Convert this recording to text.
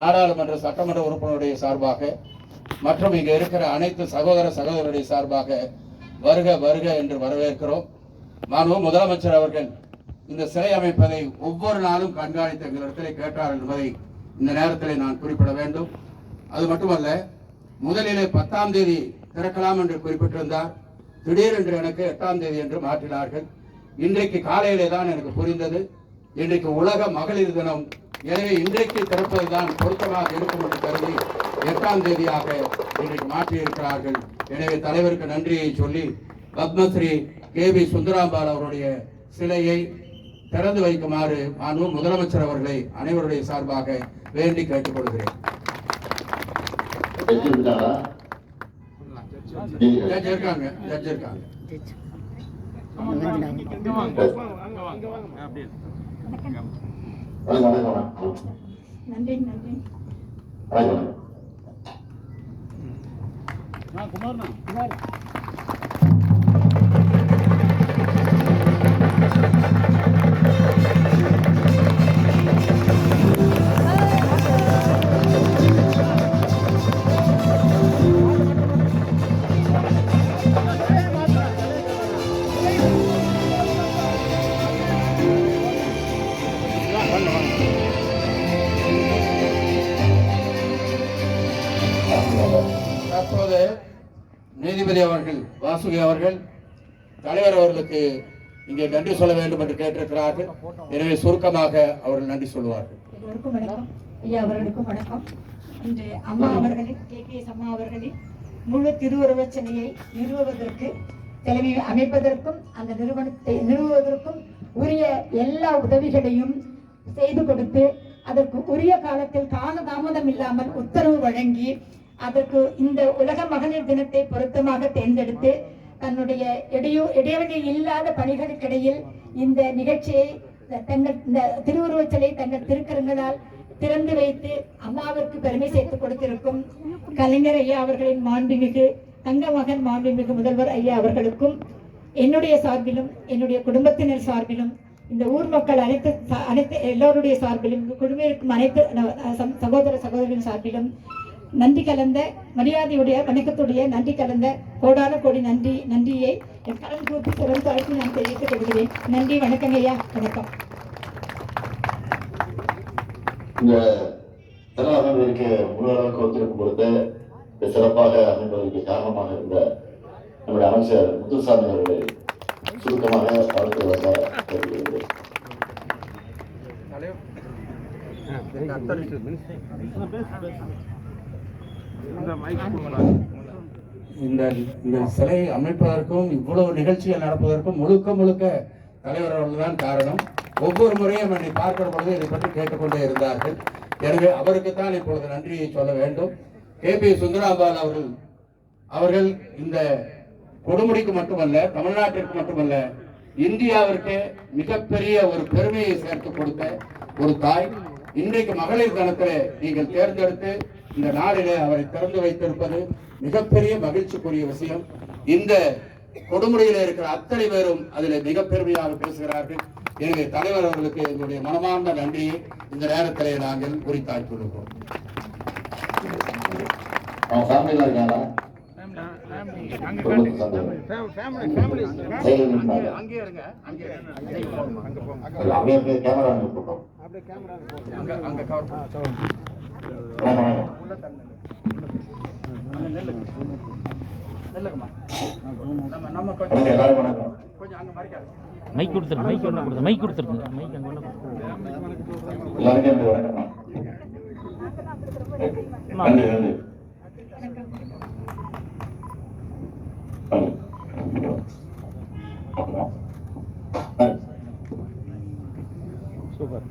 நாடாளுமன்ற சட்டமன்ற உறுப்பினருடைய சார்பாக மற்றும் இங்க இருக்கிற அனைத்து சகோதரருடைய சார்பாக வருக வருக என்று வரவேற்கிறோம். மாண்பு முதலமைச்சர் அவர்கள் இந்த சிலை அமைப்பதை ஒவ்வொரு நாளும் கண்காணித்து எங்களிடத்தில் கேட்டார் என்பதை இந்த நேரத்தில் நான் குறிப்பிட வேண்டும். அது மட்டுமல்ல, முதலிலே 10ஆம் தேதி திறக்கலாம் என்று குறிப்பிட்டிருந்தார். திடீரென்று எனக்கு 8ஆம் தேதி என்று மாற்றினார்கள். இன்றைக்கு காலையிலே தான் எனக்கு புரிந்தது, இன்றைக்கு உலக மகளிர் தினம். எனவே இன்றைக்கு திறப்பதுதான் பொருத்தமாக இருக்கும் என்று கருதி 8ஆம் தேதியாக இன்றைக்கு மாற்றியிருக்கிறார்கள். எனவே தலைவருக்கு நன்றியை சொல்லி பத்மஸ்ரீ KB சுந்தராம்பாள் அவருடைய சிலையை திறந்து வைக்குமாறு மாண்பு முதலமைச்சர் அவர்களை அனைவருடைய சார்பாக வேண்டி கேட்டுக்கொள்கிறேன். ஜட்ஜ் இருக்காங்க. நன்றி. குமார் தற்போது நீதிபதி அவர்கள் வாசுகி அவர்கள் தலைவர் அவர்களுக்கு இங்கே நன்றி சொல்ல வேண்டும் என்று கேட்டிருக்கிறார்கள். எனவே சுருக்கமாக அவர்கள் நன்றி சொல்வார்கள். எல்லோருக்கும் வணக்கம். ஐயா அவர்களுக்கும் வணக்கம். இன்று அம்மா அவர்களின் KPS அம்மா அவர்களின் முழு திருவுருவச் சிலையை நிறுவுவதற்கு தலைமை அமைப்பதற்கும் அந்த நிறுவனத்தை நிறுவுவதற்கும் உரிய எல்லா உதவிகளையும் செய்து கொடுத்து அதற்கு உரிய காலத்தில் காலதாமதம் இல்லாமல் உத்தரவு வழங்கி அதற்கு இந்த உலக மகளிர் தினத்தை பொருத்தமாக தேர்ந்தெடுத்து தன்னுடைய இடைவெளி இல்லாத பணிகளுக்கிடையில் இந்த நிகழ்ச்சியை தங்கள் இந்த திருவுருவச் சிலை தங்கள் திருக்கரங்களால் திறந்து வைத்து அம்மாவிற்கு பெருமை சேர்த்து கொடுத்திருக்கும் கலைஞர் ஐயா அவர்களின் மாண்புமிகு தங்க மகன் மாண்புமிகு முதல்வர் ஐயா அவர்களுக்கும் என்னுடைய சார்பிலும் என்னுடைய குடும்பத்தினர் சார்பிலும் இந்த ஊர் மக்கள் அனைத்து எல்லோருடைய சார்பிலும் குழுவில் இருக்கும் அனைத்து சகோதரின் சார்பிலும் நன்றி கலந்த மரியாதையுடைய வணக்கத்துடைய நன்றி கலந்த கோடான கோடி நன்றியை என் கடன் கூப்பி சிறந்தாழ்த்தி நான் தெரிவித்துக் கொள்கிறேன். நன்றி, வணக்கம் ஐயா, வணக்கம். இந்த தினஅமைப்பிற்கு முழுவதற்கு ஒத்துழைப்பு கொடுத்து சிறப்பாக அமைப்பதற்கு காரணமாக இருந்த நம்முடைய அமைச்சர் முத்துசாமி அவர்களை சுருக்கமாக வாழ்த்துவதாக கேட்டுக்கொள்கிறேன். இந்த சிலை அமைப்பதற்கும் இவ்வளவு நிகழ்ச்சிகள் நடப்பதற்கும் முழுக்க தலைவர் அவர்கள்தான் காரணம். ஒவ்வொரு முறையும் என்னை பார்க்கிற பொழுது இதை பற்றி கேட்டுக்கொண்டே இருந்தார்கள். எனவே அவருக்குத்தான் இப்பொழுது நன்றியை சொல்ல வேண்டும். KB சுந்தராம்பாள் அவர்கள் இந்த கொடுமுடிக்கு மட்டுமல்ல, தமிழ்நாட்டிற்கு மட்டுமல்ல, இந்தியாவிற்கு மிகப்பெரிய ஒரு பெருமையை சேர்த்து கொடுத்த ஒரு தாய். இன்றைக்கு மகளிர் தினத்திலே நீங்கள் தேர்ந்தெடுத்து இந்த நாளிலே அவரை திறந்து வைத்திருப்பது மிகப்பெரிய மகிழ்ச்சிக்குரிய விஷயம். இந்த கொடுமுடியில் இருக்கிற அத்தனை பேரும் அதில் மிக பெருமையாக பேசுகிறார்கள். எனவே தலைவர் அவர்களுக்கு எங்களுடைய மனமார்ந்த நன்றியை இந்த நேரத்திலே நாங்கள் உரித்தாக்கிக் கொள்கிறோம். மைக் கொடுத்துருங்க, மைக் ஒன்று கொடுத்து மைக் கொடுத்துருங்க, மைக் அங்கே ஒன்று சூப்பர்.